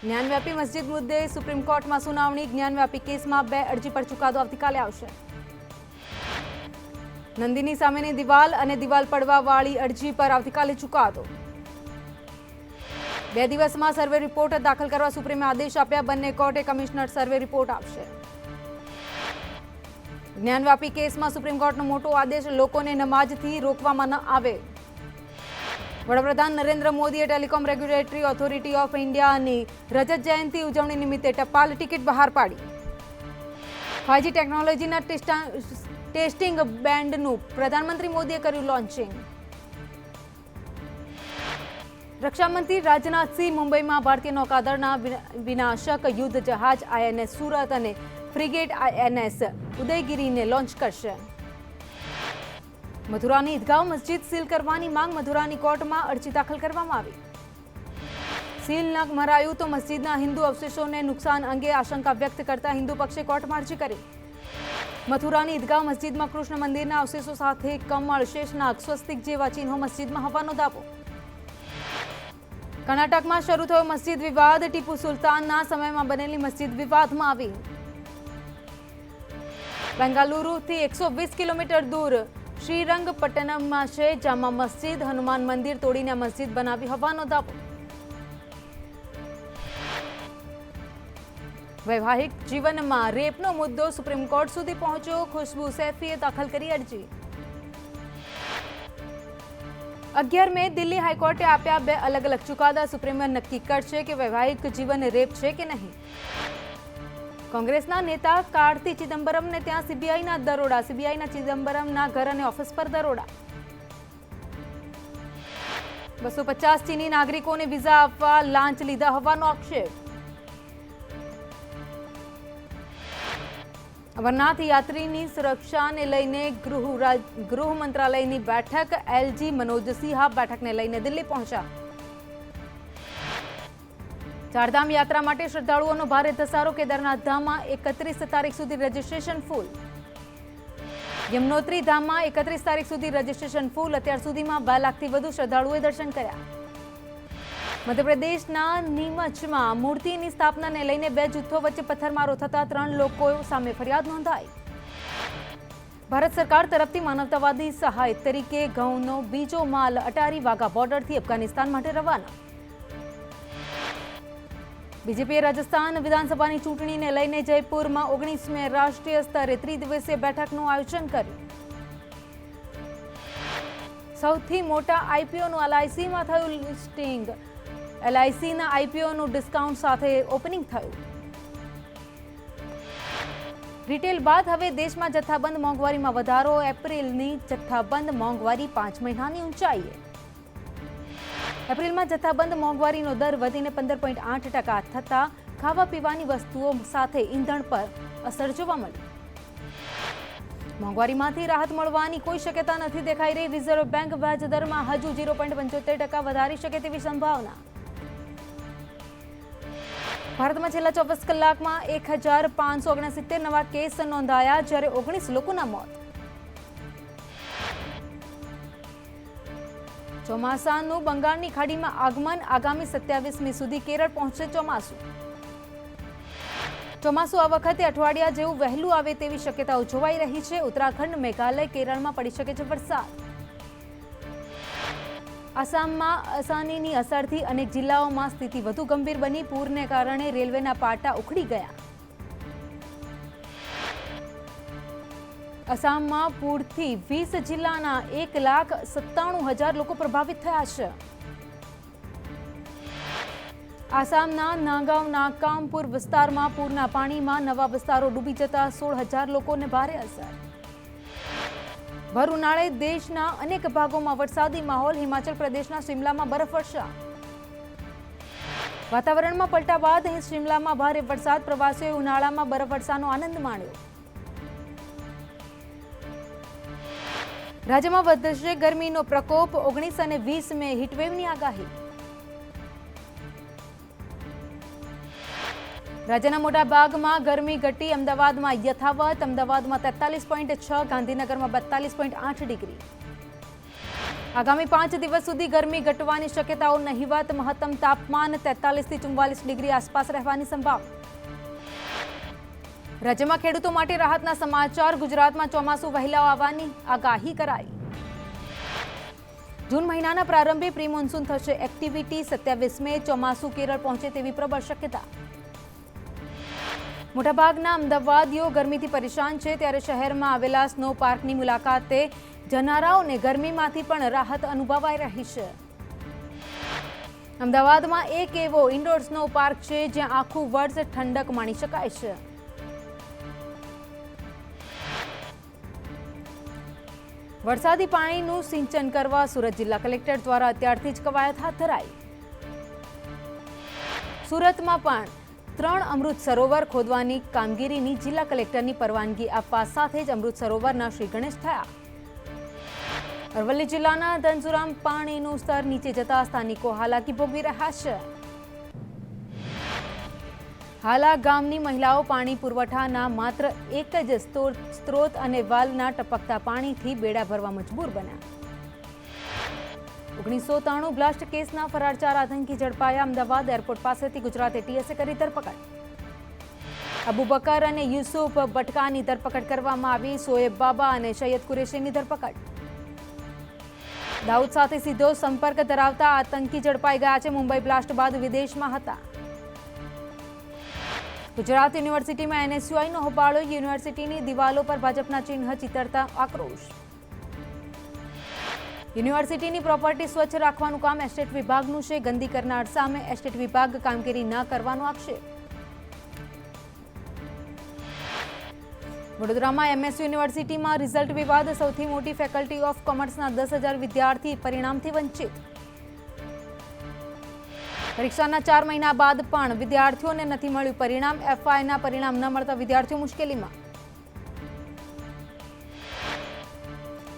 જ્ઞાનવ્યાપી મસ્જિદ મુદ્દે સુપ્રીમ કોર્ટમાં સુનાવણી। જ્ઞાનવ્યાપી કેસમાં 2 અરજી પર ચુકાદો આવતીકાલે આવશે। નંદીની સામેની દિવાલ અને દિવાલ પડવાવાળી અરજી પર આવતીકાલે ચુકાદો। 2 દિવસમાં સર્વે રિપોર્ટ દાખલ કરવા સુપ્રીમે આદેશ આપ્યા। બંને કોર્ટે કમિશનર સર્વે રિપોર્ટ આપશે। જ્ઞાનવ્યાપી કેસમાં સુપ્રીમ કોર્ટનો મોટો આદેશ, લોકોને નમાઝથી રોકવામાં ન આવે। વડાપ્રધાન નરેન્દ્ર મોદીએ ટેલિકોમ રેગ્યુલેટરી ઓથોરિટી ઓફ ઇન્ડિયાની રજત જયંતિ ઉજવણી નિમિત્તે ટપાલ ટિકિટ બહાર પાડી। 5G ટેકનોલોજીના ટેસ્ટિંગ બેન્ડનું પ્રધાનમંત્રી મોદીએ કર્યું લોન્ચિંગ। રક્ષામંત્રી રાજનાથસિંહ મુંબઈમાં ભારતીય નૌકાદળના વિનાશક યુદ્ધ જહાજ INS સુરત અને ફ્રિગેટ INS ઉદયગીરીને લોન્ચ કરશે। મથુરાની ઈદગાહ મસ્જિદ સીલ કરવાની માંગ, મથુરાની કોર્ટમાં અરજી દાખલ કરવામાં આવી। સીલ ન મરાયું તો મસ્જિદના હિન્દુ અવશેષોને નુકસાન અંગે આશંકા વ્યક્ત કરતા હિન્દુ પક્ષે કોર્ટમાં અરજી કરી। મથુરાની ઈદગાહ મસ્જિદમાં કૃષ્ણ મંદિરના અવશેષો સાથે કમળ, શેષનાગ, સ્વસ્તિક જેવા ચિહ્નો મસ્જિદમાં હોવાનો દાવો। કર્ણાટકમાં શરૂ થયો મસ્જિદ વિવાદ, ટીપુ સુલતાનના સમયમાં બનેલી મસ્જિદ વિવાદમાં આવી। બેંગાલુરુથી 120 કિલોમીટર દૂર શ્રીરંગપટ્ટનમમાં છે જામા મસ્જિદ, હનુમાન મંદિર તોડીને મસ્જિદ બનાવી હોવાનો દાવો। વૈવાહિક જીવનમાં રેપનો મુદ્દો સુપ્રીમ કોર્ટ સુધી પહોંચ્યો। ખુશ્બુ સૈફીએ દાખલ કરી અરજી। 11 મે દિલ્હી હાઈકોર્ટે આપ્યા 2 અલગ અલગ ચુકાદા। સુપ્રીમે નક્કી કરશે કે વૈવાહિક જીવન રેપ છે કે નહીં। કોંગ્રેસના નેતા કાર્તિ ચિદમ્બરમને ત્યાં સીબીઆઈના દરોડા, સીબીઆઈના ચિદમ્બરમના ઘર અને ઓફિસ પર દરોડા। 250 ચીની નાગરિકોને વિઝા આપવા લાંચ લીધા હોવાનો આક્ષેપ। અમરનાથ યાત્રીની સુરક્ષાને લઈને ગૃહ મંત્રાલયની બેઠક, LG મનોજ સિંહા બેઠકને લઈને દિલ્હી પહોંચ્યા। ચારધામ યાત્રા માટે શ્રદ્ધાળુઓનો ભારે ધસારો, કેદારનાથ ધામમાં 31 તારીખ સુધી રજીસ્ટ્રેશન ફૂલ। યમનોત્રી ધામમાં 31 તારીખ સુધી રજીસ્ટ્રેશન ફૂલ। અત્યાર સુધીમાં 2 લાખથી વધુ શ્રદ્ધાળુઓએ દર્શન કર્યા। મધ્યપ્રદેશના નીમચમાં મૂર્તિની સ્થાપનાને લઈને 2 જૂથો વચ્ચે પથ્થરમારો થતા 3 લોકો સામે ફરિયાદ નોંધાઈ। ભારત સરકાર તરફથી માનવતાવાદી સહાય તરીકે ઘઉંનો બીજો માલ અટારી વાઘા બોર્ડરથી અફઘાનિસ્તાન માટે રવાના। બીજેપીએ રાજસ્થાન વિધાનસભાની ચૂંટણીને લઈને જયપુરમાં 19મી રાષ્ટ્રીય સ્તરે ત્રિદિવસીય બેઠકનું આયોજન કર્યું। સૌથી મોટા આઈપીઓનું LICમાં થયું લિસ્ટિંગ। LICના આઈપીઓનું ડિસ્કાઉન્ટ સાથે ઓપનિંગ થયું। રિટેલ બાદ હવે દેશમાં જથ્થાબંધ મોંઘવારીમાં વધારો। એપ્રિલની જથ્થાબંધ મોંઘવારી 5 મહિનાની ઊંચાઈએ। એપ્રિલમાં જથ્થાબંધ મોંઘવારીનો દર વધીને 15.8% થતા ખાવા પીવાની વસ્તુઓ સાથે ઈંધણ પર અસર જોવા મળી। મોંઘવારીમાંથી રાહત મળવાની કોઈ શક્યતા નથી દેખાઈ રહી। રિઝર્વ બેંક વ્યાજ દરમાં હજુ 0.75% વધારી શકે તેવી સંભાવના। ભારતમાં છેલ્લા 24 કલાકમાં 1569 નવા કેસ નોંધાયા, જ્યારે 19 લોકોના મોત। ચોમાસાનું બંગાળની ખાડીમાં આગમન, આગામી 27મી સુધી કેરળ પહોંચશે ચોમાસું। ચોમાસું આ વખતે અઠવાડિયા જેવું વહેલું આવે તેવી શક્યતાઓ જોવાઈ રહી છે। ઉત્તરાખંડ, મેઘાલય, કેરળમાં પડી શકે છે વરસાદ। આસામમાં અસાનીની અસરથી અનેક જિલ્લાઓમાં સ્થિતિ વધુ ગંભીર બની। પૂરને કારણે રેલવેના પાટા ઉખડી ગયા। આસામમાં પૂરથી 20 જિલ્લાના 1,97,000 લોકો પ્રભાવિત થયા છે। આસામના નાગાંવના કામપુર વિસ્તારમાં પૂરના પાણીમાં નવા વિસ્તારો ડૂબી જતા 16,000 લોકોને ભારે અસર। ભર ઉનાળે દેશના અનેક ભાગોમાં વરસાદી માહોલ। હિમાચલ પ્રદેશના શિમલામાં બરફવર્ષા। વાતાવરણમાં પલટા બાદ શિમલામાં ભારે વરસાદ। પ્રવાસીઓએ ઉનાળામાં બરફવર્ષાનો આનંદ માણ્યો। રાજ્યમાં વધશે ગરમીનો પ્રકોપ। 19 અને 20 મે હીટવેવની આગાહી। રાજ્યના મોટા ભાગમાં ગરમી ઘટી। અમદાવાદમાં યથાવત। અમદાવાદમાં 43.6, ગાંધીનગરમાં 42.8 ડિગ્રી। આગામી 5 દિવસ સુધી ગરમી ઘટવાની શક્યતાઓ નહિવત. મહત્તમ તાપમાન 43 થી 44 ડિગ્રી આસપાસ રહેવાની સંભાવના. રાજ્યમાં ખેડૂતો માટે રાહતના સમાચાર. ગુજરાતમાં ચોમાસું વહેલા આવવાની આગાહી કરાઈ. જૂન મહિનાના પ્રારંભે પ્રી મોન્સૂન થશે એક્ટિવિટી. 27 મે ચોમાસું કેરળ પહોંચે તેવી પ્રબળ શક્યતા. મોટાભાગના અમદાવાદીઓ ગરમીથી પરેશાન છે, ત્યારે શહેરમાં આવેલા સ્નો પાર્કની મુલાકાતે જનારાઓને ગરમીમાંથી પણ રાહત અનુભવાઈ રહી છે. અમદાવાદમાં એક એવો ઇન્ડોર સ્નો પાર્ક છે જ્યાં આખું વર્ષ ઠંડક માણી શકાય છે. વરસાદી પાણીનું સિંચન કરવા સુરત જિલ્લા કલેક્ટર દ્વારા અત્યારથી જ કવાયત હાથ ધરાઈ. સુરતમાં પણ 3 અમૃત સરોવર ખોદવાની કામગીરીની જિલ્લા કલેક્ટરની પરવાનગી આપવા સાથે જ અમૃત સરોવરના શ્રી ગણેશ થયા. અરવલ્લી જિલ્લાના ધનસુરામ પાણીનું સ્તર નીચે જતા સ્થાનિકો હાલાકી ભોગવી રહ્યા છે. હાલા ગામની મહિલાઓ પાણી પુરવઠાના માત્ર એક જ સ્ત્રોત અને વાલના ટપકતા પાણીથી બેડા ભરવા મજબૂર બન્યા. 1993 બ્લાસ્ટ કેસના ફરાર 4 આતંકી ઝડપાયા. અમદાવાદ એરપોર્ટ પાસેથી ગુજરાત એટીએસે કરી ધરપકડ. અબુ બકર અને યુસુફ બટકાની ધરપકડ કરવામાં આવી. સોએબ બાબા અને સૈયદ કુરેશીની ધરપકડ. દાઉદ સાથે સીધો સંપર્ક ધરાવતા આતંકી ઝડપાઈ ગયા છે. મુંબઈ બ્લાસ્ટ બાદ વિદેશમાં હતા. ગુજરાત યુનિવર્સિટીમાં એનએસયુઆઈનો હોબાળો. યુનિવર્સિટીની દિવાલો પર ભાજપના ચિહ્ન ચિતરતા આક્રોશ. યુનિવર્સિટીની પ્રોપર્ટી સ્વચ્છ રાખવાનું કામ એસ્ટેટ વિભાગનું છે. ગંદી કરનાર સામે એસ્ટેટ વિભાગ કામગીરી ન કરવાનો આક્ષેપ. વડોદરામાં એમએસ યુનિવર્સિટીમાં રિઝલ્ટ વિવાદ. સૌથી મોટી ફેકલ્ટી ઓફ કોમર્સના 10,000 વિદ્યાર્થી પરિણામથી વંચિત. પરીક્ષાના 4 મહિના બાદ પણ વિદ્યાર્થીઓને નથી મળ્યું પરિણામ. એફઆઈના પરિણામ ન મળતા વિદ્યાર્થીઓ મુશ્કેલીમાં.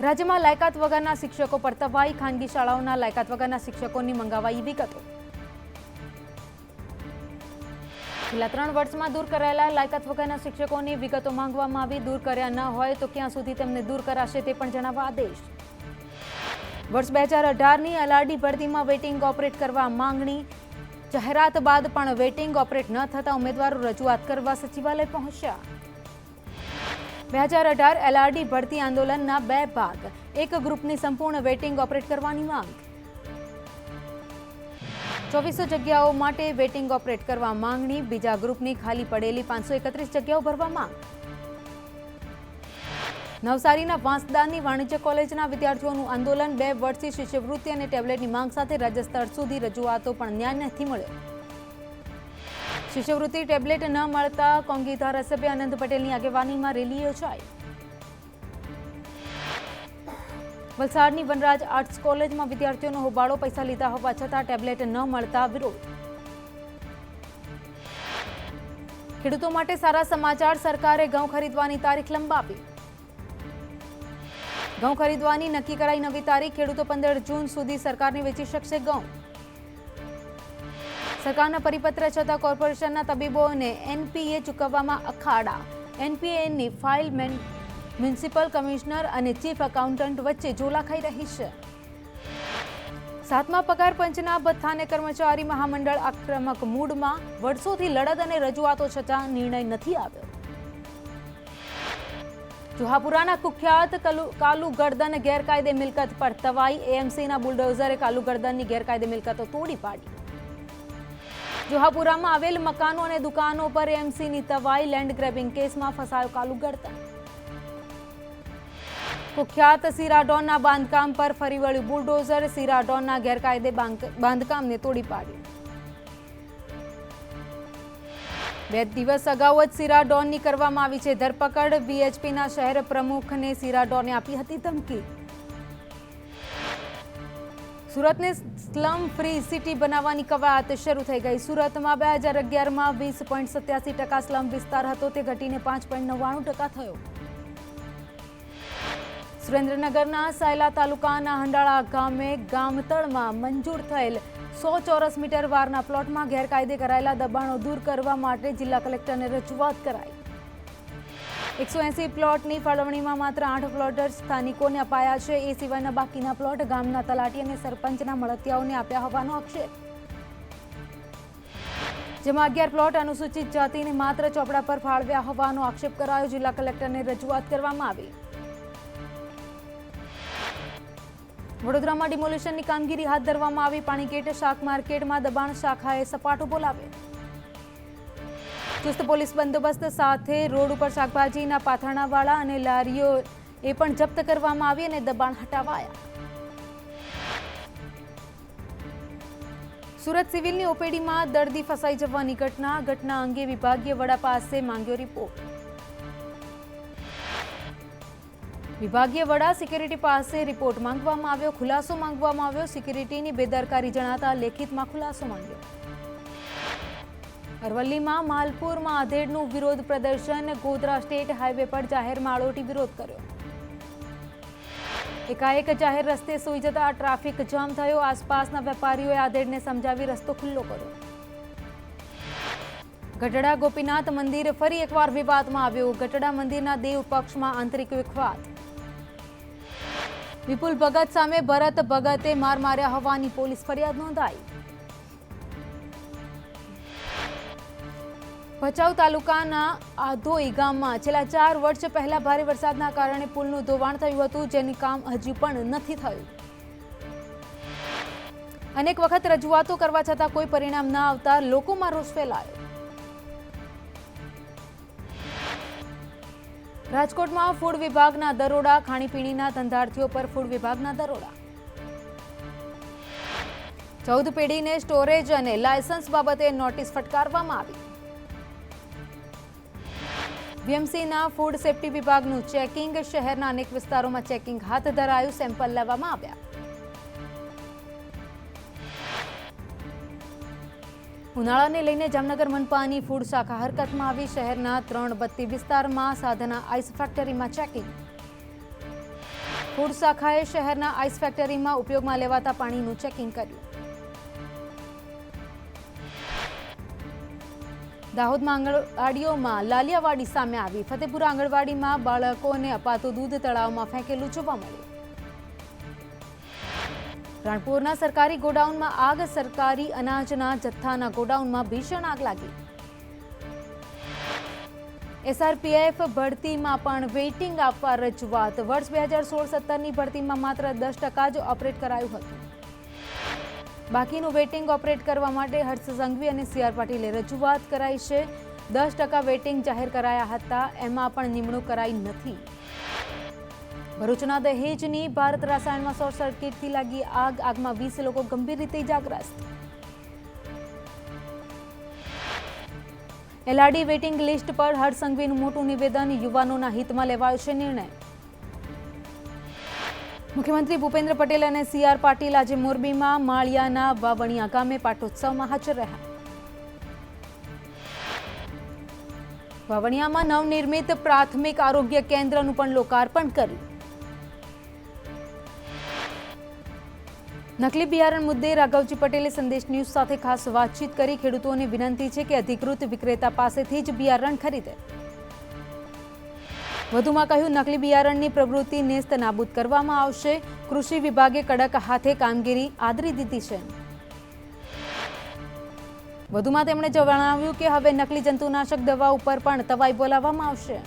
રાજ્યમાં લાયકાત વગરના શિક્ષકો પર તવાઈ. ખાનગી શાળાઓના લાયકાત વગરના શિક્ષકોની મંગાવાઈ વિગતો. છેલ્લા 3 વર્ષમાં દૂર કરાયેલા લાયકાત વગરના શિક્ષકોની વિગતો માંગવામાં આવી. દૂર કર્યા ન હોય તો ક્યાં સુધી તેમને દૂર કરાશે તે પણ જણાવવા આદેશ. વર્ષ 2018ની એલઆરડી ભરતીમાં વેઇટિંગ ઓપરેટ કરવા માંગણી. જાહેરાત બાદ પણ વેઇટિંગ ઓપરેટ ન થતા ઉમેદવારો રજૂઆત કરવા સચિવાલય પહોંચ્યા. 2018 એલઆરડી ભરતી આંદોલનના 2 ભાગ. એક ગ્રુપની સંપૂર્ણ વેઇટિંગ ઓપરેટ કરવાની માંગ. 2400 જગ્યાઓ માટે વેઇટિંગ ઓપરેટ કરવા માંગણી. બીજા ગ્રુપની ખાલી પડેલી 531 જગ્યાઓ ભરવા માંગ. નવસારીના વાંસદાની વાણિજ્ય કોલેજના વિદ્યાર્થીઓનું આંદોલન. 2 વર્ષથી શિષ્યવૃત્તિ અને ટેબ્લેટની માંગ સાથે રાજ્ય સ્તર સુધી રજૂઆતો પણ ન્યાય નથી મળ્યો. શિષ્યવૃત્તિ ટેબ્લેટ ન મળતા કોંગી ધારાસભ્ય આનંદ પટેલની આગેવાનીમાં રેલી યોજાઈ. વલસાડની વનરાજ આર્ટ્સ કોલેજમાં વિદ્યાર્થીઓનો હોબાળો. પૈસા લીધા હોવા છતાં ટેબ્લેટ ન મળતા વિરોધ. ખેડૂતો માટે સારા સમાચાર. સરકારે ઘઉં ખરીદવાની તારીખ લંબાવી. ઘઉં ખરીદવાની નક્કી કરાઈ નવી તારીખ. ખેડૂતો 15 જૂન સુધી સરકારને વેચી શકશે ઘઉં. સરકારના પરિપત્ર છતાં કોર્પોરેશનના તબીબોને એનપીએ ચૂકવવામાં અખાડા. એનપીએની ફાઇલ મ્યુનિસિપલ કમિશનર અને ચીફ એકાઉન્ટન્ટ વચ્ચે ઝોલા ખાઈ રહી છે. 7મા પગાર પંચના ભથ્થાને કર્મચારી મહામંડળ આક્રમક મૂડમાં. વર્ષોથી લડત અને રજૂઆતો છતાં નિર્ણય નથી આવ્યો. જોહાપુરાના કુખ્યાત કાલુગર્દન ગેરકાયદે મિલકત પર તવાઈ. એએમસીના બુલડોઝરે કાલુગર્દનની ગેરકાયદે મિલકતો તોડી પાડી. જોહાપુરામાં આવેલ મકાનો અને દુકાનો પર એએમસીની તવાઈ. લેન્ડ ગ્રેબિંગ કેસમાં ફસાયો કાલુગર્દન. કુખ્યાત સીરાડોનના બાંધકામ પર ફરી વળ્યું બુલડોઝર. સીરાડોનના ગેરકાયદે બાંધકામને તોડી પાડ્યું. 2 દિવસ અગાઉ જ સીરાડોનની કરવામાં આવી છે ધરપકડ. વીએચપીના શહેર પ્રમુખને સીરાડોને આપી હતી ધમકી. સુરતને સ્લમ ફ્રી સિટી બનાવવાની કવાયત શરૂ થઈ ગઈ. સુરતમાં 2011માં 20.87% સ્લમ વિસ્તાર હતો, તે ઘટીને 5.99% થયો. સુરેન્દ્રનગરના સાયલા તાલુકાના હંડાળા ગામે ગામતળમાં મંજૂર થયેલ 100 ચોરસ મીટર વારના પ્લોટમાં ગેરકાયદે કરાયેલા દબાણો દૂર કરવા માટે જિલ્લા કલેક્ટરને રજૂઆત કરાઈ. 180 પ્લોટની ફાળવણીમાં માત્ર 8 પ્લોટ જ સ્થાનિકોને અપાયા છે. એ સિવાયના બાકીના પ્લોટ ગામના તલાટી અને સરપંચના મળતિયાઓને આપ્યા હોવાનો આક્ષેપ. જેમાં 11 પ્લોટ અનુસૂચિત જાતિને માત્ર ચોપડા પર ફાળવ્યા હોવાનો આક્ષેપ કરાયો. જિલ્લા કલેક્ટરને રજૂઆત કરવામાં આવી. વડોદરામાં ડિમોલિશનની કામગીરી હાથ ધરવામાં આવી. પાણીગેટ શાક માર્કેટમાં દબાણ શાખાએ સપાટો બોલાવ્યો. ચુસ્ત પોલીસ બંદોબસ્ત સાથે રોડ ઉપર શાકભાજીના પાથરણાવાળા અને લારીઓ એ પણ જપ્ત કરવામાં આવી અને દબાણ હટાવાયા. સુરત સિવિલની ઓપીડીમાં દર્દી ફસાઈ જવાની ઘટના અંગે વિભાગીય વડા પાસે માંગ્યો રિપોર્ટ. વિભાગીય વડા સિક્યુરિટી પાસે રિપોર્ટ માંગવામાં આવ્યો. ખુલાસો માંગવામાં આવ્યો. સિક્યુરિટીની બેદરકારી જણાતા લેખિતમાં ખુલાસો માંગ્યો. અરવલ્લીમાં માલપુરમાં આધેડનું વિરોધ પ્રદર્શન. ગોધરા સ્ટેટ હાઈવે પર જાહેરમાં આળોટી વિરોધ કર્યો. એકાએક જાહેર રસ્તે સૂઈ જતા ટ્રાફિક જામ થયો. આસપાસના વેપારીઓએ આધેડને સમજાવી રસ્તો ખુલ્લો કર્યો. ગઢડા ગોપીનાથ મંદિર ફરી એકવાર વિવાદમાં આવ્યું. ગઢડા મંદિરના દેવ પક્ષમાં આંતરિક વિખવાદ. વિપુલ ભગત સામે ભરત ભગતે માર માર્યા હોવાની પોલીસ ફરિયાદ નોંધાઈ. ભચાઉ તાલુકાના આધોઈ ગામમાં છેલ્લા 4 વર્ષ પહેલા ભારે વરસાદના કારણે પુલનું ધોવાણ થયું હતું, જેનું કામ હજી પણ નથી થયું. અનેક વખત રજૂઆતો કરવા છતાં કોઈ પરિણામ ન આવતા લોકોમાં રોષ ફેલાયો. રાજકોટમાં ફૂડ વિભાગના દરોડા. ખાણીપીણીના ધંધાર્થીઓ પર ફૂડ વિભાગના દરોડા. 14 પેઢીને સ્ટોરેજ અને લાયસન્સ બાબતે નોટિસ ફટકારવામાં આવી. વીએમસીના ફૂડ સેફ્ટી વિભાગનું ચેકિંગ. શહેરના અનેક વિસ્તારોમાં ચેકિંગ હાથ ધરાયું. સેમ્પલ લેવામાં આવ્યા. ઉનાળાને લઈને જામનગર મનપાની ફૂડ શાખા હરકતમાં આવી. શહેરના 3 બત્તી વિસ્તારમાં સાધના આઈસ ફેક્ટરીમાં ચેકિંગ. ફૂડ શાખાએ શહેરના આઈસ ફેક્ટરીમાં ઉપયોગમાં લેવાતા પાણીનું ચેકિંગ કર્યું. દાહોદમાં આંગણવાડીઓમાં લાલિયાવાડી સામે આવી. ફતેપુરા આંગણવાડીમાં બાળકોને અપાતું દૂધ તળાવમાં ફેંકેલું જોવા મળ્યું. રાણપુરના સરકારી ગોડાઉનમાં આગ. સરકારી અનાજના જથ્થાના ગોડાઉનમાં ભીષણ આગ લાગી. એસઆરપીએફ ભરતીમાં પણ વેઇટિંગ આપવા રજૂઆત. વર્ષ 2016-17ની ભરતીમાં માત્ર 10% જ ઓપરેટ કરાયું હતું. બાકીનું વેઇટિંગ ઓપરેટ કરવા માટે હર્ષ સંઘવી અને સીઆર પાટીલે રજૂઆત કરાઈ છે. 10% વેઇટિંગ જાહેર કરાયા હતા, એમાં પણ નિમણૂક કરાઈ નથી. ભરૂચના દહેજની ભારત રસાયણમાં શોર્ટ સર્કિટથી લાગી આગ. આગમાં 20 લોકો ગંભીર રીતે ઇજાગ્રસ્ત. એલઆરડી વેઇટિંગ લિસ્ટ પર હર્ષ સંઘવીનું મોટું નિવેદન. યુવાનોના હિતમાં લેવાયો છે નિર્ણય. મુખ્યમંત્રી ભૂપેન્દ્ર પટેલ અને સીઆર પાટીલ આજે મોરબીમાં માળિયાના વાવણિયા ગામે પાટોત્સવમાં હાજર રહ્યા. વાવણિયામાં નવનિર્મિત પ્રાથમિક આરોગ્ય કેન્દ્રનું પણ લોકાર્પણ કર્યું. નકલી બિયારણ મુદ્દે રાઘવજી પટેલે સંદેશ ન્યૂઝ સાથે ખાસ વાતચીત કરી. ખેડૂતોને વિનંતી છે કે અધિકૃત વિક્રેતા પાસેથી જ બિયારણ ખરીદે. વધુમાં કહ્યું, નકલી બિયારણની પ્રવૃત્તિ નેસ્ત નાબૂદ કરવામાં આવશે. કૃષિ વિભાગે કડક હાથે કામગીરી આદરી દીધી છે. વધુમાં તેમણે જણાવ્યું કે હવે નકલી જંતુનાશક દવા ઉપર પણ તવાઈ બોલાવવામાં આવશે.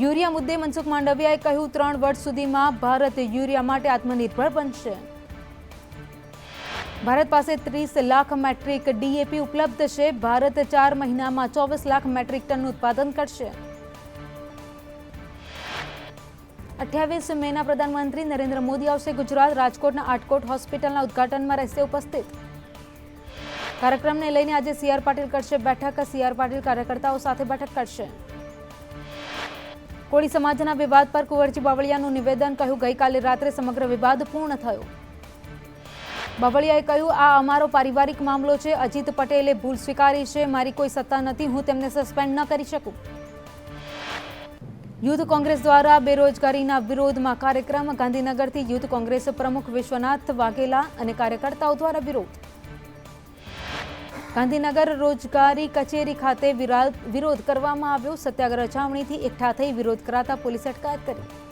યુરિયા મુદ્દે મનસુખ માંડવિયાએ કહ્યું, 3 વર્ષ સુધીમાં ભારત યુરિયા માટે આત્મનિર્ભર બનશે. ભારત પાસે 30 લાખ મેટ્રિક ડીએપી ઉપલબ્ધ છે. ભારત 4 મહિનામાં 24 લાખ મેટ્રિક ટનનું ઉત્પાદન કરશે. 28 મેના પ્રધાનમંત્રી નરેન્દ્ર મોદી આવશે ગુજરાત. રાજકોટના આટકોટ હોસ્પિટલના ઉદ્ઘાટનમાં રહેશે ઉપસ્થિત. કાર્યક્રમને લઈને આજે સીઆર પાટીલ કરશે બેઠક. સીઆર પાટીલ કાર્યકર્તાઓ સાથે બેઠક કરશે. કોળી સમાજના વિવાદ પર કુંવરજી બાવળિયાનું નિવેદન. કહ્યું, ગઈકાલે રાત્રે સમગ્ર વિવાદ પૂર્ણ થયો. બાવળિયાએ કહ્યું, આ અમારો પારિવારિક મામલો છે. અજીત પટેલે ભૂલ સ્વીકારી છે. મારી કોઈ સત્તા નથી. હું તેમને સસ્પેન્ડ ન કરી શકું. યુથ કોંગ્રેસ દ્વારા બેરોજગારીના વિરોધમાં કાર્યક્રમ. ગાંધીનગરથી યુથ કોંગ્રેસ પ્રમુખ વિશ્વનાથ વાઘેલા અને કાર્યકર્તાઓ દ્વારા વિરોધ. ગાંધીનગર રોજગારી કચેરી ખાતે વિરોધ કરવામાં આવ્યો. સત્યાગ્રહ છાવણીથી એકઠા થઈ વિરોધ કરાતા પોલીસે અટકાયત કરી.